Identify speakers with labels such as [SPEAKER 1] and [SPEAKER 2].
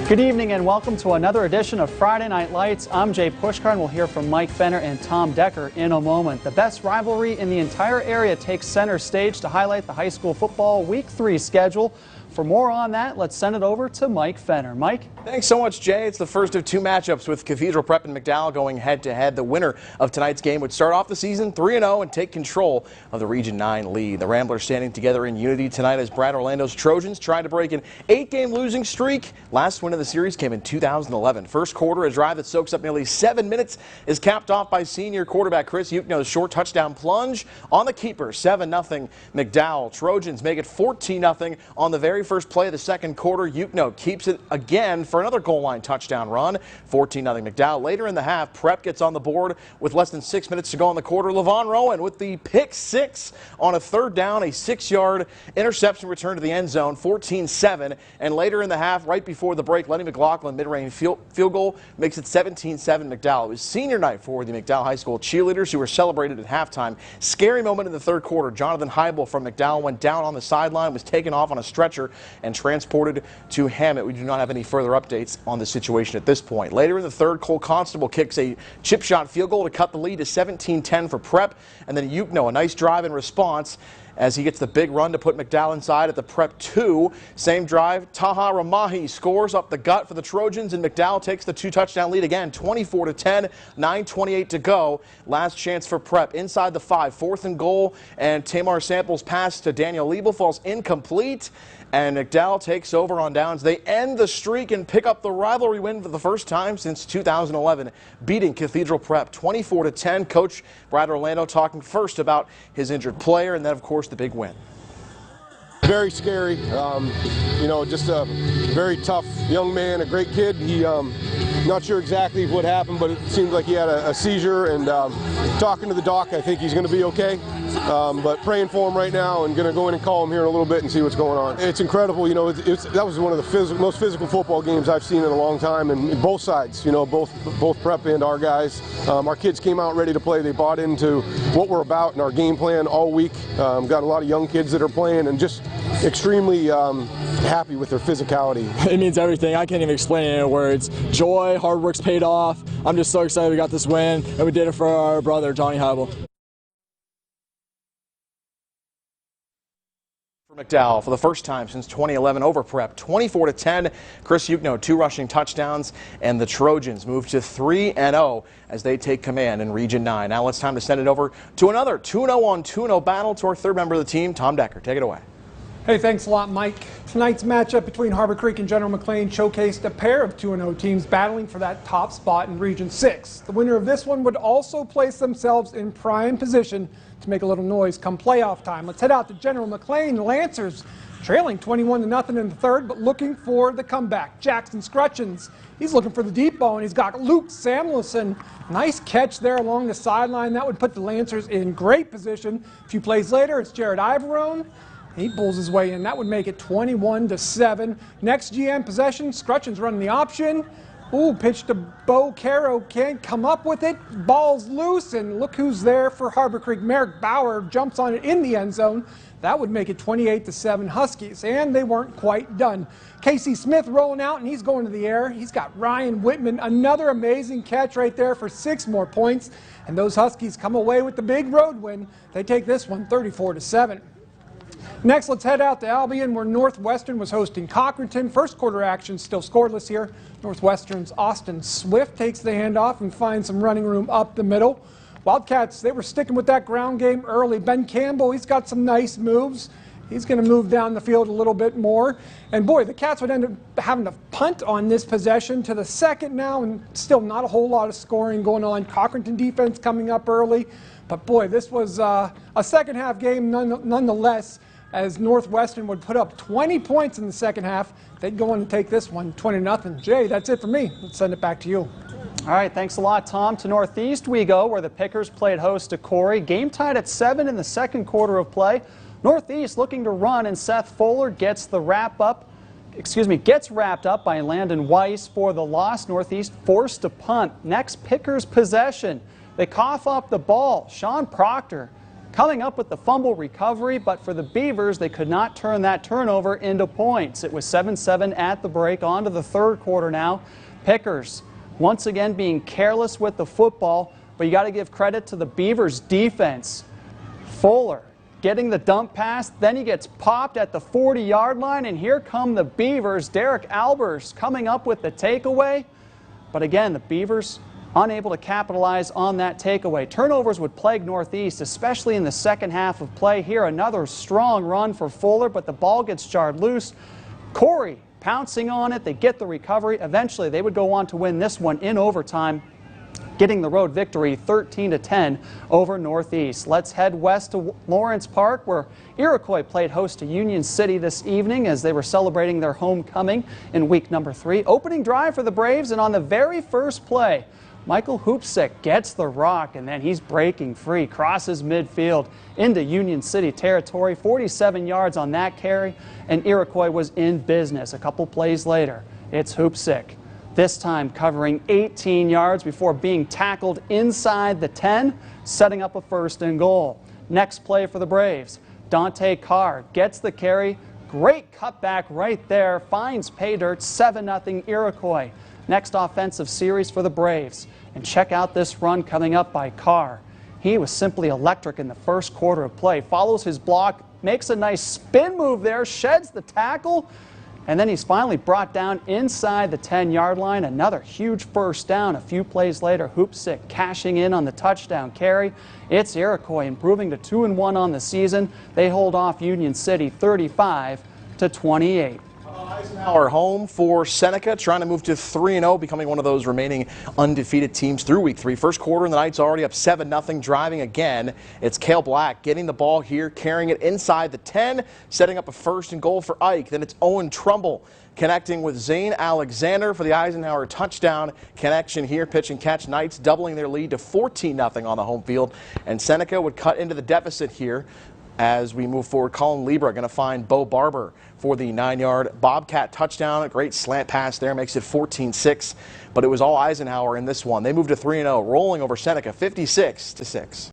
[SPEAKER 1] Good evening and welcome to another edition of Friday Night Lights. I'm Jay Pushkar and we'll hear from Mike Fenner and Tom Decker in a moment. The best rivalry in the entire area takes center stage to highlight the high school football Week 3 schedule. For more on that, let's send it over to Mike Fenner. Mike?
[SPEAKER 2] Thanks so much, Jay. It's the first of two matchups with Cathedral Prep and McDowell going head-to-head. The winner of tonight's game would start off the season 3-0 and take control of the Region 9 lead. The Ramblers standing together in unity tonight as Brad Orlando's Trojans try to break an 8-game losing streak. Last win of the series came in 2011. First quarter, a drive that soaks up nearly 7 minutes, is capped off by senior quarterback Chris Yukno's short touchdown plunge on the keeper. 7-0 McDowell. Trojans make it 14-0 on the very first play of the second quarter. Yukno keeps it again for another goal line touchdown run. 14-0 McDowell. Later in the half, Prep gets on the board with less than 6 minutes to go in the quarter. Levon Rowan with the pick six on a third down, a 6-yard interception return to the end zone. 14-7. And later in the half, right before the break, Lenny McLaughlin mid-range field goal makes it 17-7 McDowell. It was senior night for the McDowell High School cheerleaders who were celebrated at halftime. Scary moment in the third quarter. Jonathan Heibel from McDowell went down on the sideline, was taken off on a stretcher and transported to Hammett. We do not have any further updates on the situation at this point. Later in the third, Cole Constable kicks a chip shot field goal to cut the lead to 17-10 for Prep, and then Yukno, a nice drive in response as he gets the big run to put McDowell inside at the Prep 2. Same drive, Taha Ramahi scores up the gut for the Trojans, and McDowell takes the 2-touchdown lead again, 24-10, 9:28 to go. Last chance for Prep inside the 5, 4th and goal, and Tamar Samples' pass to Daniel Liebel falls incomplete, and McDowell takes over on downs. They end the streak and pick up the rivalry win for the first time since 2011, beating Cathedral Prep 24-10. Coach Brad Orlando talking first about his injured player, and then, of course, the big win.
[SPEAKER 3] Very scary, just a very tough young man, a great kid. He, not sure exactly what happened, but it seems like he had a seizure, and talking to the doc, I think he's going to be okay. But praying for him right now, and going to go in and call him here in a little bit and see what's going on. It's incredible, that was one of the most physical football games I've seen in a long time, and both sides, both Prep and our guys. Our kids came out ready to play. They bought into what we're about and our game plan all week. Got a lot of young kids that are playing, and just extremely happy with their physicality.
[SPEAKER 4] It means everything. I can't even explain it in words. Joy, hard work's paid off. I'm just so excited we got this win, and we did it for our brother, Johnny Heibel.
[SPEAKER 2] McDowell for the first time since 2011 over Prep, 24-10. Chris Yukno, 2 rushing touchdowns, and the Trojans move to 3-0 as they take command in Region 9. Now it's time to send it over to another 2-0 on 2-0 battle to our third member of the team, Tom Decker. Take it away.
[SPEAKER 5] Hey, thanks a lot, Mike. Tonight's matchup between Harbor Creek and General McLean showcased a pair of 2-0 teams battling for that top spot in Region 6. The winner of this one would also place themselves in prime position to make a little noise come playoff time. Let's head out to General McLean. The Lancers trailing 21-0 in the third, but looking for the comeback. Jackson Scrutchins, he's looking for the deep ball, and he's got Luke Samuelson. Nice catch there along the sideline. That would put the Lancers in great position. A few plays later, it's Jared Ivorone. He pulls his way in. That would make it 21-7. Next GM possession, Scrutchins running the option. Ooh, pitch to Bo Caro, can't come up with it. Ball's loose, and look who's there for Harbor Creek. Merrick Bauer jumps on it in the end zone. That would make it 28-7 Huskies, and they weren't quite done. Casey Smith rolling out, and he's going to the air. He's got Ryan Whitman, another amazing catch right there for 6 more points, and those Huskies come away with the big road win. They take this one 34-7. Next, let's head out to Albion, where Northwestern was hosting Cochranton. First quarter action still scoreless here. Northwestern's Austin Swift takes the handoff and finds some running room up the middle. Wildcats, they were sticking with that ground game early. Ben Campbell, he's got some nice moves. He's going to move down the field a little bit more. And boy, the Cats would end up having to punt on this possession to the second now, and still not a whole lot of scoring going on. Cochranton defense coming up early. But boy, this was a second half game nonetheless, as Northwestern would put up 20 points in the second half. They'd go on to take this one 20-0. Jay, that's it for me. Let's send it back to you.
[SPEAKER 1] All right, thanks a lot, Tom. To Northeast we go, where the Pickers played host to Corey. Game tied at 7 in the second quarter of play. Northeast looking to run, and Seth Fuller gets the wrap up. gets wrapped up by Landon Weiss for the loss. Northeast forced to punt. Next, Pickers possession. They cough up the ball. Sean Proctor coming up with the fumble recovery, but for the Beavers, they could not turn that turnover into points. It was 7-7 at the break. On to the third quarter now. Pickers once again being careless with the football, but you got to give credit to the Beavers defense. Fuller getting the dump pass, then he gets popped at the 40-yard line, and here come the Beavers. Derek Albers coming up with the takeaway, but again, the Beavers unable to capitalize on that takeaway. Turnovers would plague Northeast, especially in the second half of play. Here, another strong run for Fuller, but the ball gets jarred loose. Corey pouncing on it. They get the recovery. Eventually, they would go on to win this one in overtime, getting the road victory 13-10 over Northeast. Let's head west to Lawrence Park, where Iroquois played host to Union City this evening as they were celebrating their homecoming in week number 3. Opening drive for the Braves, and on the very first play, Michael Hoopsick gets the rock, and then he's breaking free, crosses midfield into Union City territory. 47 yards on that carry, and Iroquois was in business. A couple plays later, it's Hoopsick, this time covering 18 yards before being tackled inside the 10, setting up a 1st and goal. Next play for the Braves, Dante Carr gets the carry. Great cutback right there, finds pay dirt, 7-0 Iroquois. Next offensive series for the Braves. And check out this run coming up by Carr. He was simply electric in the first quarter of play. Follows his block, makes a nice spin move there, sheds the tackle, and then he's finally brought down inside the 10-yard line. Another huge first down. A few plays later, Hoopsick cashing in on the touchdown carry. It's Iroquois improving to 2-1 on the season. They hold off Union City 35-28.
[SPEAKER 2] Eisenhower home for Seneca, trying to move to 3-0, becoming one of those remaining undefeated teams through week 3. First quarter, and the Knights already up 7-0, driving again. It's Cale Black getting the ball here, carrying it inside the 10, setting up a 1st and goal for Ike. Then it's Owen Trumbull connecting with Zane Alexander for the Eisenhower touchdown connection here. Pitch and catch, Knights doubling their lead to 14-0 on the home field, and Seneca would cut into the deficit here. As we move forward, Colin Libra going to find Bo Barber for the 9-yard Bobcat touchdown. A great slant pass there, makes it 14-6, but it was all Eisenhower in this one. They moved to 3-0, rolling over Seneca 56-6.